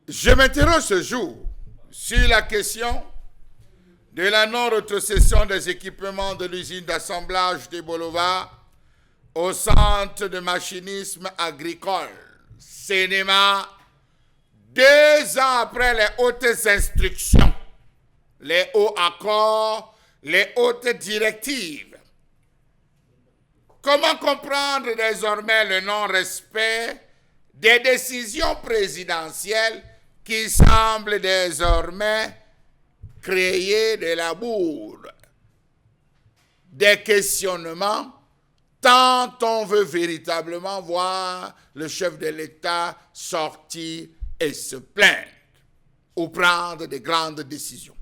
Je m'interroge ce jour sur la question de la non-rétrocession des équipements de l'usine d'assemblage de Bolova au centre de machinisme agricole, CNMA, 2 ans après les hautes instructions, les hauts accords, les hautes directives. Comment comprendre désormais le non-respect des décisions présidentielles qui semblent désormais créer de la bourde, des questionnements, tant on veut véritablement voir le chef de l'État sortir et se plaindre ou prendre de grandes décisions.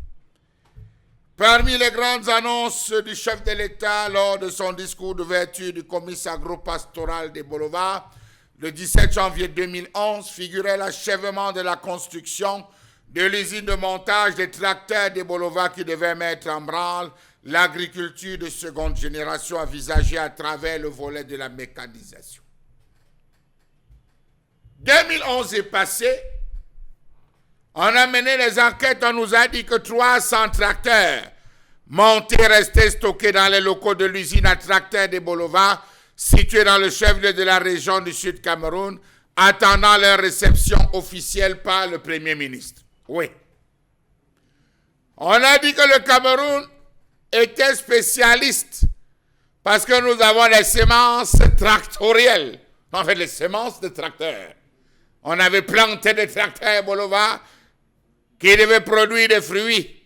Parmi les grandes annonces du chef de l'État lors de son discours d'ouverture du comice agro-pastoral de Bolova, le 17 janvier 2011, figurait l'achèvement de la construction de l'usine de montage des tracteurs de Bolova qui devait mettre en branle l'agriculture de seconde génération envisagée à travers le volet de la mécanisation. 2011 est passé, on a mené les enquêtes, on nous a dit que 300 tracteurs montés restaient stockés dans les locaux de l'usine à tracteurs de Bolova, située dans le chef-lieu de la région du Sud Cameroun, attendant leur réception officielle par le Premier ministre. Oui. On a dit que le Cameroun était spécialiste parce que nous avons les semences tractorielles, en fait les semences de tracteurs. On avait planté des tracteurs Bolova qui devaient produire des fruits.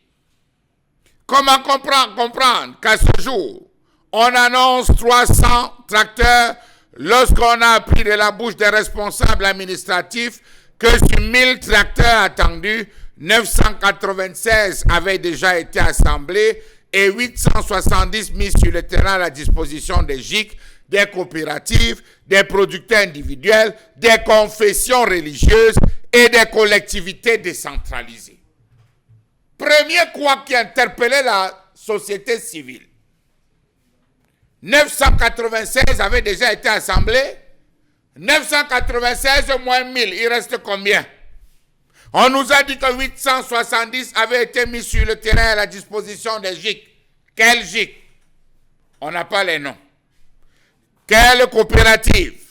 Comment comprendre qu'à ce jour, on annonce 300 tracteurs lorsqu'on a appris de la bouche des responsables administratifs que sur 1000 tracteurs attendus, 996 avaient déjà été assemblés et 870 mis sur le terrain à la disposition des GIC, des coopératives, des producteurs individuels, des confessions religieuses et des collectivités décentralisées. Premier quoi qui interpellait la société civile. 996 avaient déjà été assemblés. 996 moins 1000, il reste combien? On nous a dit que 870 avaient été mis sur le terrain à la disposition des GIC. Quel GIC? On n'a pas les noms. Quelle coopérative?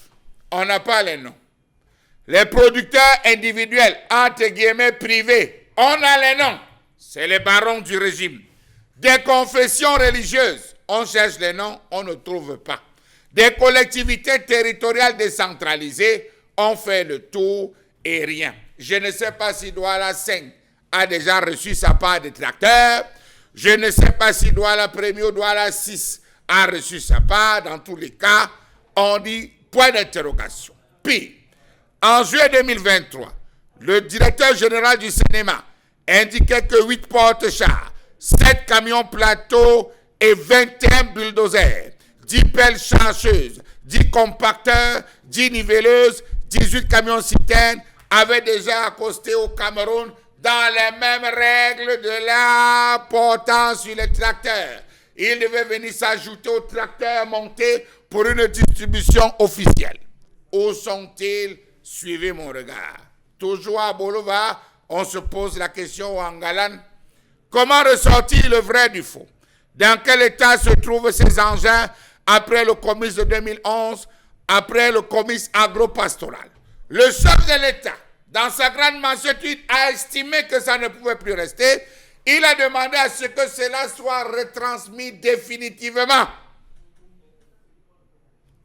On n'a pas les noms. Les producteurs individuels, entre guillemets privés, on a les noms. C'est les barons du régime. Des confessions religieuses, on cherche les noms, on ne trouve pas. Des collectivités territoriales décentralisées, on fait le tour et rien. Je ne sais pas si Douala 5 a déjà reçu sa part de tracteurs. Je ne sais pas si Douala 1er ou Douala 6 a reçu sa part. Dans tous les cas, on dit point d'interrogation. Puis, en juillet 2023, le directeur général du cinéma indiquait que 8 porte-chars, 7 camions plateaux et 21 bulldozers, 10 pelles chargeuses, 10 compacteurs, 10 nivelleuses, 18 camions citernes avaient déjà accosté au Cameroun dans les mêmes règles de la portant sur les tracteurs. Ils devaient venir s'ajouter aux tracteurs montés pour une distribution officielle. Où sont-ils? Suivez mon regard. Toujours à Bolova, on se pose la question au Angalan. Comment ressortir le vrai du faux? Dans quel état se trouvent ces engins après le comice de 2011, après le comice agro-pastoral? Le chef de l'État, dans sa grande mansuétude, a estimé que ça ne pouvait plus rester. Il a demandé à ce que cela soit retransmis définitivement.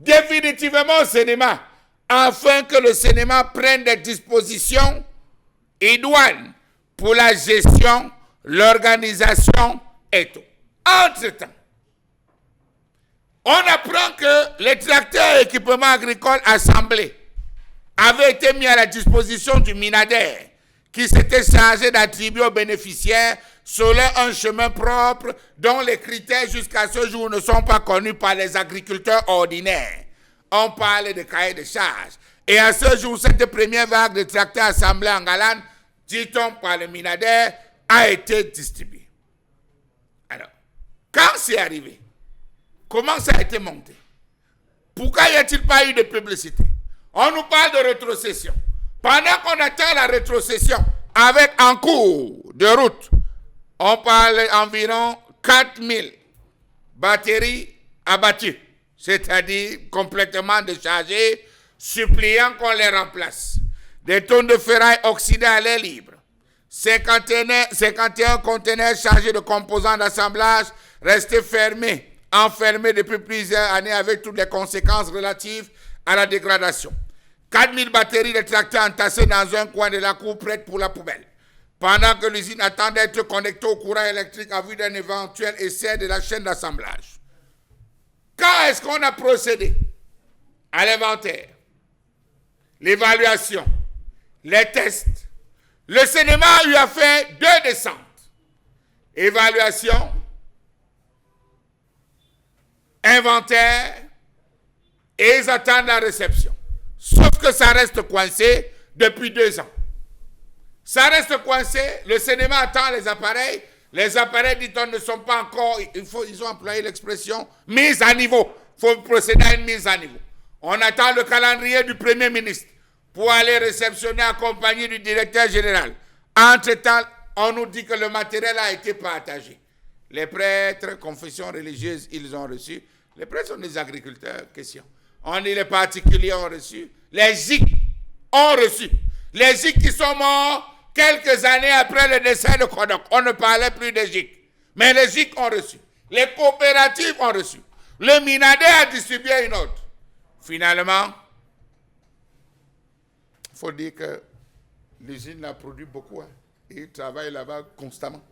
Définitivement au cinéma, afin que le cinéma prenne des dispositions idoines pour la gestion, l'organisation et tout. Entre-temps, on apprend que les tracteurs et équipements agricoles assemblés avaient été mis à la disposition du Minader, qui s'était chargé d'attribuer aux bénéficiaires selon un chemin propre dont les critères jusqu'à ce jour ne sont pas connus par les agriculteurs ordinaires. On parle de cahier de charges. Et à ce jour, cette première vague de tracteurs assemblés en Galane, dit-on par le Minader, a été distribuée. Alors, quand c'est arrivé, comment ça a été monté? Pourquoi n'y a-t-il pas eu de publicité? On nous parle de rétrocession. Pendant qu'on attend la rétrocession, avec en cours de route, on parle environ 4000 batteries abattues, c'est-à-dire complètement déchargées, suppliant qu'on les remplace. Des tonnes de ferraille oxydées à l'air libre. 51 conteneurs chargés de composants d'assemblage restés enfermés depuis plusieurs années avec toutes les conséquences relatives à la dégradation. 4000 batteries de tracteurs entassées dans un coin de la cour prête pour la poubelle. Pendant que l'usine attend d'être connectée au courant électrique à vue d'un éventuel essai de la chaîne d'assemblage. Quand est-ce qu'on a procédé à l'inventaire, l'évaluation, les tests? Le cinéma lui a fait 2 descentes. Évaluation, inventaire, et ils attendent la réception. Sauf que ça reste coincé depuis 2 ans. Ça reste coincé, le cinéma attend les appareils dit-on ne sont pas encore, ils ont employé l'expression mise à niveau. Il faut procéder à une mise à niveau. On attend le calendrier du Premier ministre pour aller réceptionner accompagné du directeur général. Entre-temps, on nous dit que le matériel a été partagé. Les prêtres, confessions religieuses, ils ont reçu. Les prêtres sont des agriculteurs, question. On dit les particuliers ont reçu. Les GIC ont reçu. Les GIC qui sont morts quelques années après le décès de Kodok. On ne parlait plus des GIC. Mais les GIC ont reçu. Les coopératives ont reçu. Le Minadet a distribué une autre. Finalement, il faut dire que l'usine a produit beaucoup. Et ils travaillent là-bas constamment.